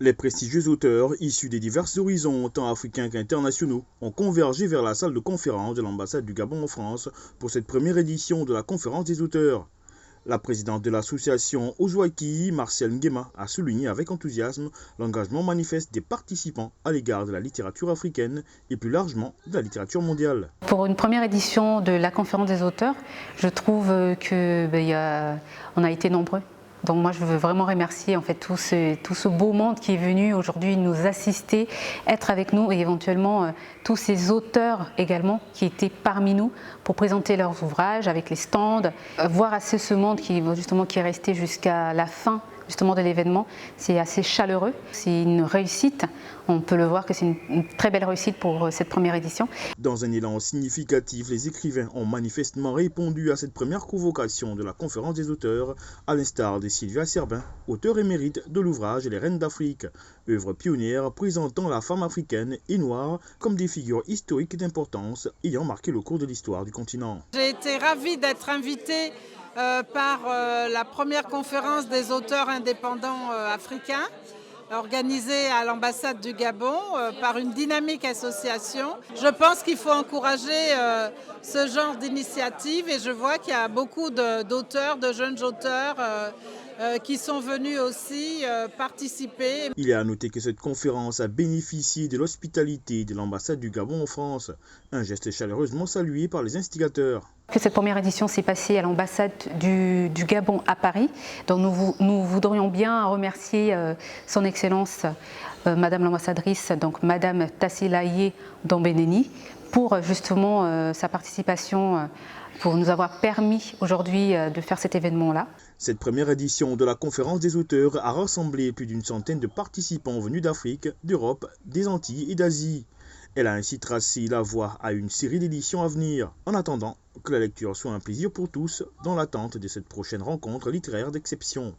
Les prestigieux auteurs, issus des divers horizons, tant africains qu'internationaux, ont convergé vers la salle de conférence de l'ambassade du Gabon en France pour cette première édition de la conférence des auteurs. La présidente de l'association Ozouaki, Marcel Nguema, a souligné avec enthousiasme l'engagement manifeste des participants à l'égard de la littérature africaine et plus largement de la littérature mondiale. Pour une première édition de la conférence des auteurs, je trouve qu'on a été nombreux. Donc moi je veux vraiment remercier en fait tout ce beau monde qui est venu aujourd'hui nous assister, être avec nous et éventuellement tous ces auteurs également qui étaient parmi nous pour présenter leurs ouvrages avec les stands, voir assez ce monde qui est resté jusqu'à la fin justement de l'événement, c'est assez chaleureux, c'est une réussite, on peut le voir que c'est une très belle réussite pour cette première édition. Dans un élan significatif, les écrivains ont manifestement répondu à cette première convocation de la conférence des auteurs, à l'instar de Sylvia Serbin, auteure émérite de l'ouvrage Les Reines d'Afrique, œuvre pionnière présentant la femme africaine et noire comme des figures historiques d'importance ayant marqué le cours de l'histoire du continent. J'ai été ravie d'être invitée par la première conférence des auteurs indépendants africains, organisée à l'ambassade du Gabon par une dynamique association. Je pense qu'il faut encourager ce genre d'initiative et je vois qu'il y a beaucoup d'auteurs, de jeunes auteurs qui sont venus aussi participer. Il est à noter que cette conférence a bénéficié de l'hospitalité de l'ambassade du Gabon en France, un geste chaleureusement salué par les instigateurs. Cette première édition s'est passée à l'ambassade du Gabon à Paris. Donc nous voudrions bien remercier son Excellence Madame l'ambassadrice, donc Madame Tassilaye Dombeneni, pour justement sa participation, pour nous avoir permis aujourd'hui de faire cet événement-là. Cette première édition de la conférence des auteurs a rassemblé plus d'une centaine de participants venus d'Afrique, d'Europe, des Antilles et d'Asie. Elle a ainsi tracé la voie à une série d'éditions à venir, en attendant que la lecture soit un plaisir pour tous, dans l'attente de cette prochaine rencontre littéraire d'exception.